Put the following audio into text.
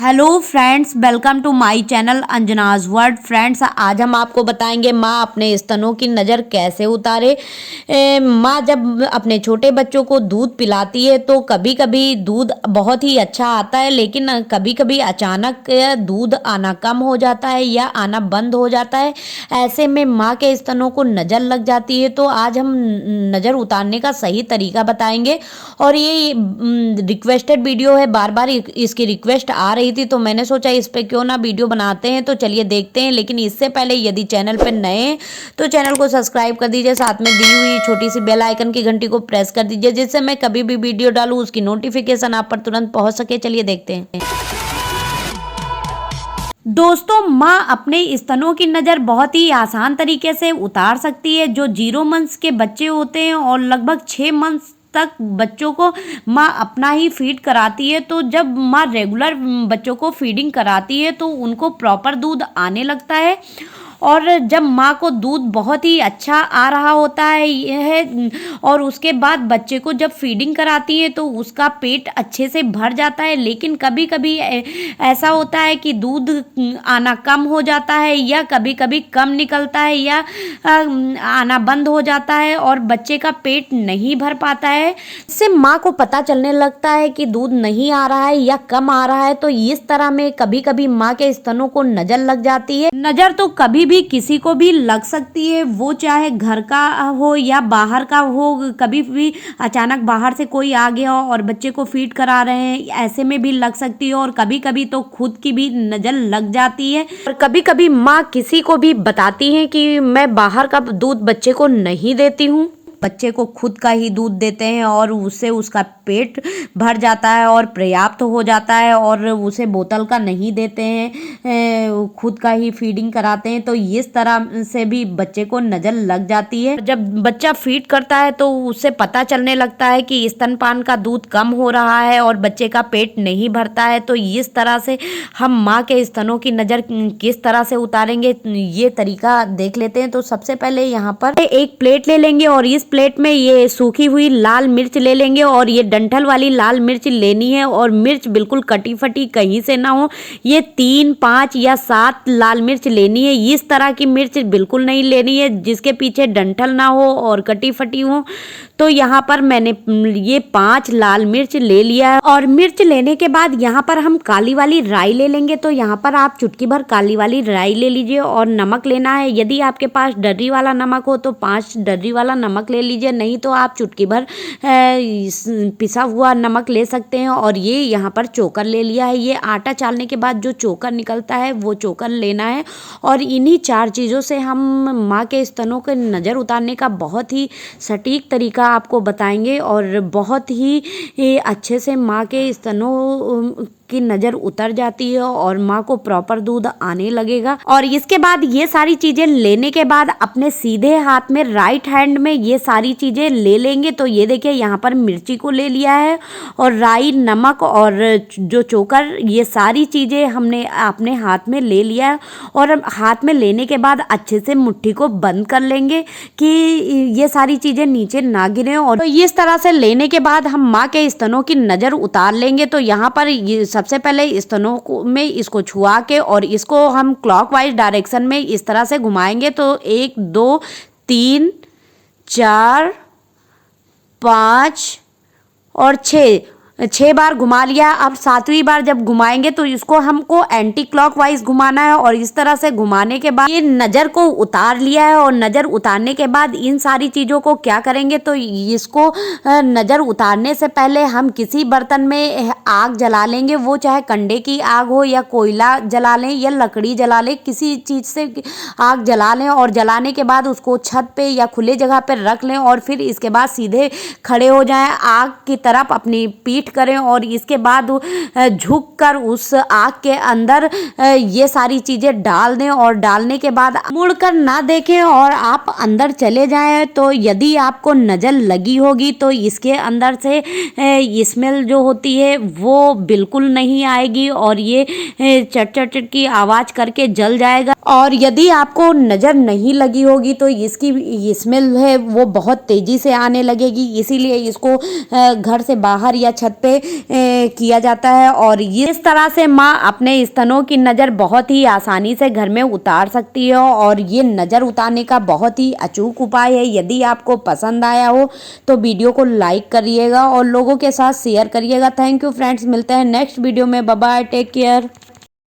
Hello friends, welcome to my channel Anjana's world. Friends, आज हम आपको बताएंगे माँ अपने स्तनों की नज़र कैसे उतारे। माँ जब अपने छोटे बच्चों को दूध पिलाती है तो कभी कभी दूध बहुत ही अच्छा आता है, लेकिन कभी कभी अचानक दूध आना कम हो जाता है या आना बंद हो जाता है। ऐसे में माँ के स्तनों को नज़र लग जाती है। तो आज हम नज़र उतारने का सही तरीका बताएंगे और ये रिक्वेस्टेड वीडियो है, बार बार इसकी रिक्वेस्ट आ रही थी तो मैंने सोचा इस पे क्यों ना वीडियो बनाते हैं। तो चलिए देखते हैं, लेकिन इससे पहले यदि चैनल पर नए हैं तो चैनल को सब्सक्राइब कर दीजिए, साथ में दी हुई छोटी सी बेल आइकन की घंटी को प्रेस कर दीजिए, जिससे मैं कभी भी वीडियो डालूं उसकी नोटिफिकेशन आप पर तुरंत पहुंच सके। चलिए देखते हैं। दोस्तों, माँ अपने स्तनों की नज़र बहुत ही आसान तरीके से उतार सकती है। जो 0 मंथ्स के बच्चे होते हैं और लगभग 6 मंथ्स तक बच्चों को माँ अपना ही फीड कराती है, तो जब माँ रेगुलर बच्चों को फीडिंग कराती है तो उनको प्रॉपर दूध आने लगता है। और जब माँ को दूध बहुत ही अच्छा आ रहा होता है यह, और उसके बाद बच्चे को जब फीडिंग कराती है तो उसका पेट अच्छे से भर जाता है। लेकिन कभी कभी ऐसा होता है कि दूध आना कम हो जाता है या कभी कभी कम निकलता है या आना बंद हो जाता है और बच्चे का पेट नहीं भर पाता है। इससे माँ को पता चलने लगता है कि दूध नहीं आ रहा है या कम आ रहा है। तो इस तरह में कभी कभी माँ के स्तनों को नज़र लग जाती है। नज़र तो कभी भी किसी को भी लग सकती है, वो चाहे घर का हो या बाहर का हो। कभी भी अचानक बाहर से कोई आ गया हो और बच्चे को फीड करा रहे हैं, ऐसे में भी लग सकती है। और कभी कभी तो खुद की भी नज़र लग जाती है। और कभी कभी माँ किसी को भी बताती है कि मैं बाहर का दूध बच्चे को नहीं देती हूँ, बच्चे को खुद का ही दूध देते हैं और उससे उसका पेट भर जाता है और पर्याप्त हो जाता है और उसे बोतल का नहीं देते हैं, खुद का ही फीडिंग कराते हैं। तो इस तरह से भी बच्चे को नज़र लग जाती है। जब बच्चा फीड करता है तो उससे पता चलने लगता है कि स्तनपान का दूध कम हो रहा है और बच्चे का पेट नहीं भरता है। तो इस तरह से हम माँ के स्तनों की नज़र किस तरह से उतारेंगे ये तरीका देख लेते हैं। तो सबसे पहले यहाँ पर एक प्लेट ले लेंगे और इस प्लेट में ये सूखी हुई लाल मिर्च ले लेंगे और ये डंठल वाली लाल मिर्च लेनी है। और मिर्च बिल्कुल कटी फटी कहीं से ना हो, ये 3, 5 या 7 लाल मिर्च लेनी है। इस तरह की मिर्च बिल्कुल नहीं लेनी है जिसके पीछे डंठल ना हो और कटी फटी हो। तो यहाँ पर मैंने ये 5 लाल मिर्च ले लिया है। और मिर्च लेने के बाद यहाँ पर हम काली वाली राई ले लेंगे। तो यहाँ पर आप चुटकी भर काली वाली राई ले लीजिए और नमक लेना है। यदि आपके पास डर्री वाला नमक हो तो 5 डर्री वाला नमक ले लीजिए, नहीं तो आप चुटकी भर पिसा हुआ नमक ले सकते हैं। और ये यहाँ पर चोकर ले लिया है। ये आटा चालने के बाद जो चोकर निकलता है वो चोकर लेना है। और इन्हीं 4 चीज़ों से हम माँ के स्तनों के नज़र उतारने का बहुत ही सटीक तरीका आपको बताएंगे और बहुत ही अच्छे से माँ के स्तनों की नज़र उतर जाती है और माँ को प्रॉपर दूध आने लगेगा। और इसके बाद ये सारी चीज़ें लेने के बाद अपने सीधे हाथ में राइट हैंड में ये सारी चीज़ें ले लेंगे। तो ये देखिए यहाँ पर मिर्ची को ले लिया है और राई, नमक और जो चोकर, ये सारी चीज़ें हमने अपने हाथ में ले लिया है। और हाथ में लेने के बाद अच्छे से मुट्ठी को बंद कर लेंगे कि ये सारी चीज़ें नीचे ना गिरें। और तो इस तरह से लेने के बाद हम माँ के स्तनों की नज़र उतार लेंगे। तो यहाँ पर सबसे पहले स्तनों को में इसको छुआ के और इसको हम क्लॉकवाइज डायरेक्शन में इस तरह से घुमाएंगे। तो 1, 2, 3, 4, 5 और 6 बार घुमा लिया। अब 7वीं बार जब घुमाएंगे तो इसको हमको एंटी क्लॉकवाइज घुमाना है। और इस तरह से घुमाने के बाद ये नज़र को उतार लिया है। और नज़र उतारने के बाद इन सारी चीज़ों को क्या करेंगे, तो इसको नज़र उतारने से पहले हम किसी बर्तन में आग जला लेंगे। वो चाहे कंडे की आग हो या कोयला जला लें या लकड़ी जला लें, किसी चीज़ से आग जला लें। और जलाने के बाद उसको छत पे या खुले जगह पर रख लें और फिर इसके बाद सीधे खड़े हो जाएं, आग की तरफ अपनी पीठ करें और इसके बाद झुककर उस आग के अंदर ये सारी चीज़ें डाल दें। और डालने के बाद मुड़कर ना देखें और आप अंदर चले जाएं। तो यदि आपको नज़र लगी होगी तो इसके अंदर से स्मेल जो होती है वो बिल्कुल नहीं आएगी और ये चट चट चट की आवाज़ करके जल जाएगा। और यदि आपको नज़र नहीं लगी होगी तो इसकी स्मेल है वो बहुत तेज़ी से आने लगेगी। इसीलिए इसको घर से बाहर या छत पे किया जाता है और इस तरह से माँ अपने स्तनों की नज़र बहुत ही आसानी से घर में उतार सकती है और ये नज़र उतारने का बहुत ही अचूक उपाय है। यदि आपको पसंद आया हो तो वीडियो को लाइक करिएगा और लोगों के साथ शेयर करिएगा। थैंक यू फ्रेंड्स, मिलते हैं नेक्स्ट वीडियो में। Bye bye, take care.